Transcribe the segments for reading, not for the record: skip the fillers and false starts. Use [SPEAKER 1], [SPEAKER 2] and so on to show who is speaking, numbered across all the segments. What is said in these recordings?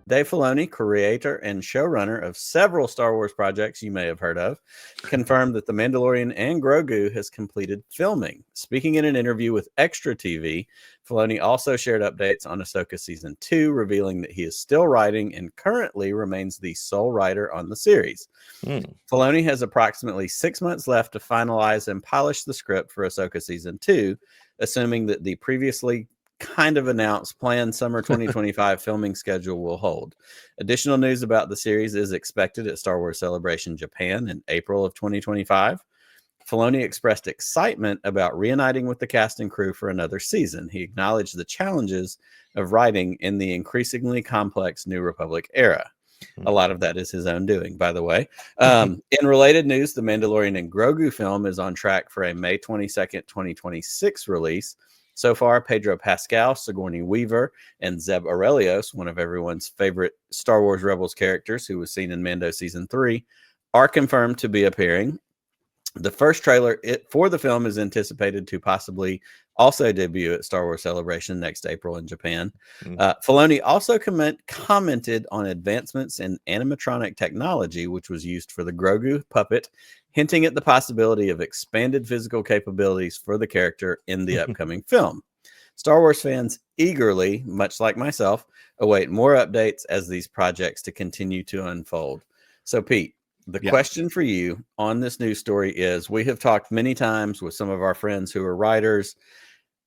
[SPEAKER 1] Dave Filoni, creator and showrunner of several Star Wars projects you may have heard of, confirmed that The Mandalorian and Grogu has completed filming. Speaking in an interview with Extra TV, Filoni also shared updates on Ahsoka Season 2, revealing that he is still writing and currently remains the sole writer on the series. Filoni has approximately 6 months left to finalize and polish the script for Ahsoka Season 2, assuming that the previously kind of announced planned summer 2025 filming schedule will hold. Additional news about the series is expected at Star Wars Celebration Japan in April of 2025. Filoni expressed excitement about reuniting with the cast and crew for another season. He acknowledged the challenges of writing in the increasingly complex New Republic era. A lot of that is his own doing, by the way. In related news, the Mandalorian and Grogu film is on track for a May 22nd, 2026 release. So far, Pedro Pascal, Sigourney Weaver, and Zeb Orrelios, one of everyone's favorite Star Wars Rebels characters who was seen in Mando Season 3, are confirmed to be appearing. The first trailer for the film is anticipated to possibly also debut at Star Wars Celebration next April in Japan. Filoni also commented on advancements in animatronic technology, which was used for the Grogu puppet, hinting at the possibility of expanded physical capabilities for the character in the upcoming film. Star Wars fans eagerly, much like myself, await more updates as these projects to continue to unfold. So, Pete, the question for you on this news story is, we have talked many times with some of our friends who are writers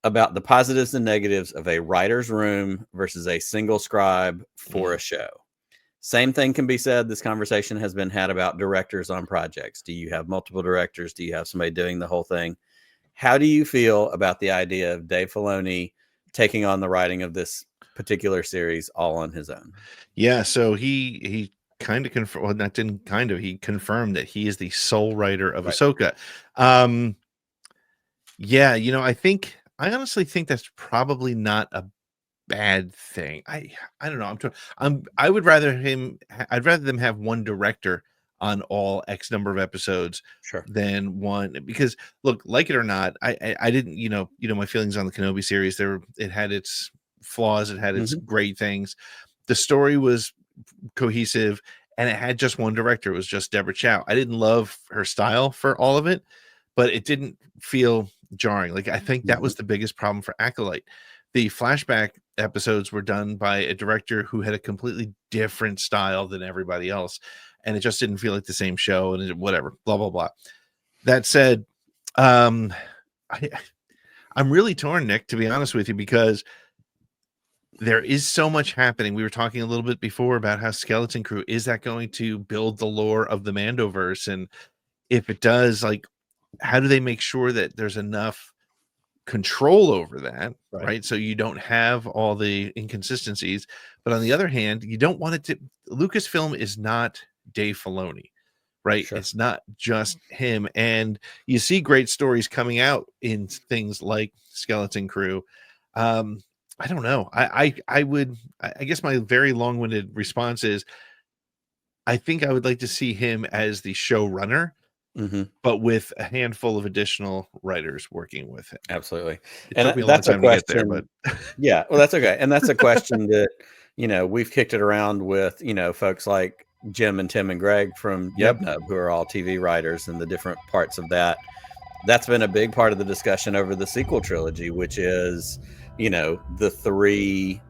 [SPEAKER 1] about the positives and negatives of a writer's room versus a single scribe for a show. Same thing can be said. This conversation has been had about directors on projects. Do you have multiple directors? Do you have somebody doing the whole thing? How do you feel about the idea of Dave Filoni taking on the writing of this particular series all on his own?
[SPEAKER 2] Yeah, so he kind of confirmed, well, not didn't kind of, he confirmed that he is the sole writer of Ahsoka. Yeah, I honestly think that's probably not a bad thing. I don't know. I would rather I'd rather them have one director on all X number of episodes than one, because look, like it or not, I didn't, my feelings on the Kenobi series, it had its flaws, it had its great things. The story was cohesive and it had just one director. It was just Deborah Chow. I didn't love her style for all of it, but it didn't feel jarring. Like, I think that was the biggest problem for Acolyte. The flashback episodes were done by a director who had a completely different style than everybody else, and it just didn't feel like the same show, and whatever, blah blah blah. That said, I'm really torn, Nick, to be honest with you, because there is so much happening. We were talking a little bit before about how Skeleton Crew, is that going to build the lore of the Mandoverse? And if it does, like, how do they make sure that there's enough control over that, right? So you don't have all the inconsistencies. But on the other hand, you don't want it to, Lucasfilm is not Dave Filoni, right? It's not just him. And you see great stories coming out in things like Skeleton Crew. I don't know. I guess my very long-winded response is, I think I would like to see him as the showrunner, but with a handful of additional writers working with him.
[SPEAKER 1] Absolutely.
[SPEAKER 2] It took me a long time to get there, but
[SPEAKER 1] yeah, well, that's okay. And that's a question that, we've kicked it around with, folks like Jim and Tim and Greg from Yubnub, who are all TV writers, and the different parts of that. That's been a big part of the discussion over the sequel trilogy, which is, the three,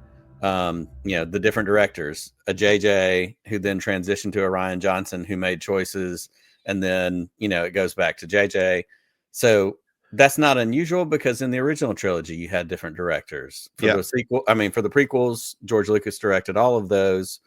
[SPEAKER 1] the different directors, a JJ who then transitioned to a Rian Johnson who made choices, and then, it goes back to JJ. So that's not unusual, because in the original trilogy, you had different directors. For the sequel, for the prequels, George Lucas directed all of those,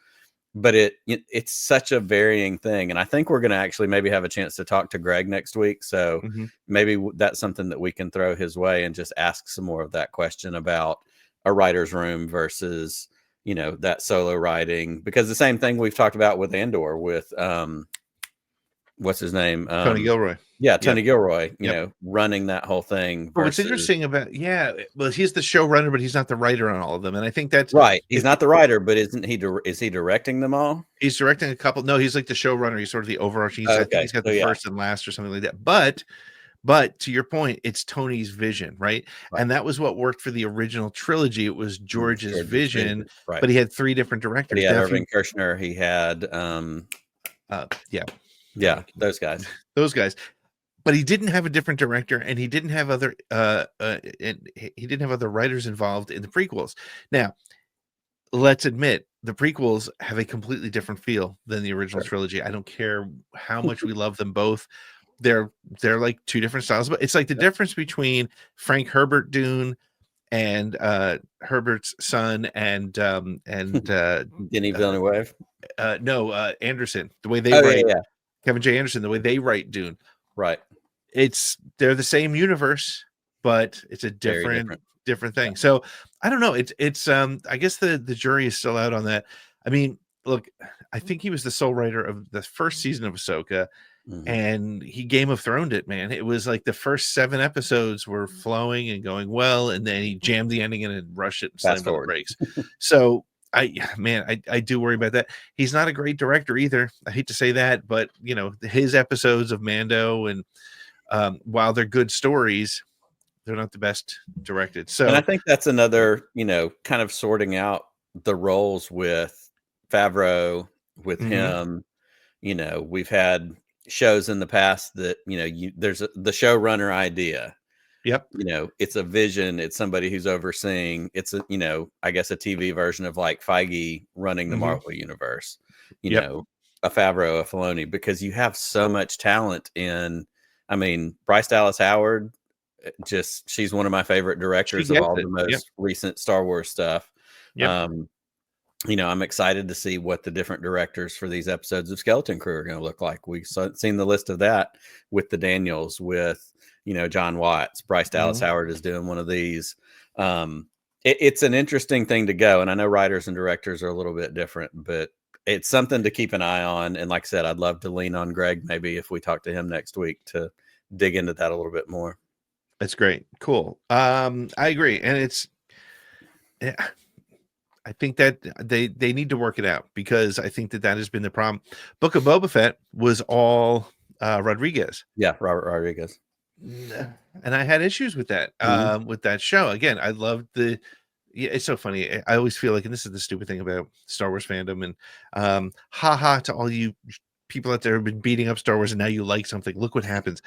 [SPEAKER 1] but it's such a varying thing. And I think we're going to actually maybe have a chance to talk to Greg next week. So maybe that's something that we can throw his way and just ask some more of that question about a writer's room versus, that solo writing, because the same thing we've talked about with Andor with, what's his name?
[SPEAKER 2] Tony Gilroy.
[SPEAKER 1] Yeah, Tony Gilroy, running that whole thing.
[SPEAKER 2] What's interesting about, well, he's the showrunner, but he's not the writer on all of them. And I think that's
[SPEAKER 1] right. He's not the writer, but isn't he? Is he directing them all?
[SPEAKER 2] He's directing a couple. No, he's like the showrunner. He's sort of the overarching. I think he's got the first and last or something like that. But But to your point, it's Tony's vision, right?
[SPEAKER 1] Right.
[SPEAKER 2] And that was what worked for the original trilogy. It was George's vision,
[SPEAKER 1] right?
[SPEAKER 2] but he had 3 different
[SPEAKER 1] But
[SPEAKER 2] directors.
[SPEAKER 1] he had
[SPEAKER 2] Now,
[SPEAKER 1] Irving Kershner. He had,
[SPEAKER 2] yeah,
[SPEAKER 1] those guys.
[SPEAKER 2] those guys. But he didn't have a different director, and he didn't have other and he didn't have other writers involved in the prequels. Now, let's admit the prequels have a completely different feel than the original trilogy. I don't care how much we love them both. They're like 2 different styles, but it's like the difference between Frank Herbert Dune and Herbert's son and
[SPEAKER 1] Denis Villeneuve.
[SPEAKER 2] Anderson, the way they write
[SPEAKER 1] Yeah.
[SPEAKER 2] Kevin J. Anderson, the way they write Dune.
[SPEAKER 1] Right.
[SPEAKER 2] They're the same universe, but it's a different thing. Yeah. So I don't know. It's I guess the jury is still out on that. I mean, look, I think he was the sole writer of the first season of Ahsoka, and he Game of Throned it, man. It was like the first 7 episodes were flowing and going well, and then he jammed the ending in and rushed it and slammed on the brakes. So I do worry about that. He's not a great director either. I hate to say that, but you know, his episodes of Mando and while they're good stories, they're not the best directed. So,
[SPEAKER 1] and I think that's another, you know, kind of sorting out the roles with Favreau, with him. You know, we've had shows in the past that, you know, there's the showrunner idea.
[SPEAKER 2] Yep.
[SPEAKER 1] You know, it's a vision. It's somebody who's overseeing. It's a, you know, I guess a TV version of like Feige running the Marvel universe. You know, a Favreau, a Filoni, because you have so much talent in. I mean, Bryce Dallas Howard, she's one of my favorite directors of all the most recent Star Wars stuff. You know, I'm excited to see what the different directors for these episodes of Skeleton Crew are going to look like. We've seen the list of that with the Daniels, with, you know, John Watts. Bryce Dallas Howard is doing one of these. It's an interesting thing to go. And I know writers and directors are a little bit different, but it's something to keep an eye on. And like I said, I'd love to lean on Greg, maybe if we talk to him next week, to dig into that a little bit more.
[SPEAKER 2] That's great. Cool. I agree. And I think that they need to work it out, because I think that has been the problem. Book of Boba Fett was all Rodriguez.
[SPEAKER 1] Yeah, Robert Rodriguez.
[SPEAKER 2] And I had issues with that, with that show. Again, I loved it's so funny. I always feel like, and this is the stupid thing about Star Wars fandom, and haha to all you people out there who've been beating up Star Wars and now you like something. Look what happens.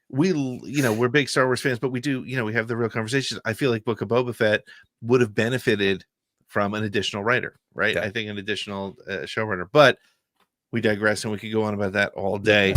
[SPEAKER 2] We're big Star Wars fans, but we do, we have the real conversations. I feel like Book of Boba Fett would have benefited from an additional writer, right? I think an additional showrunner, but we digress, and we could go on about that all day.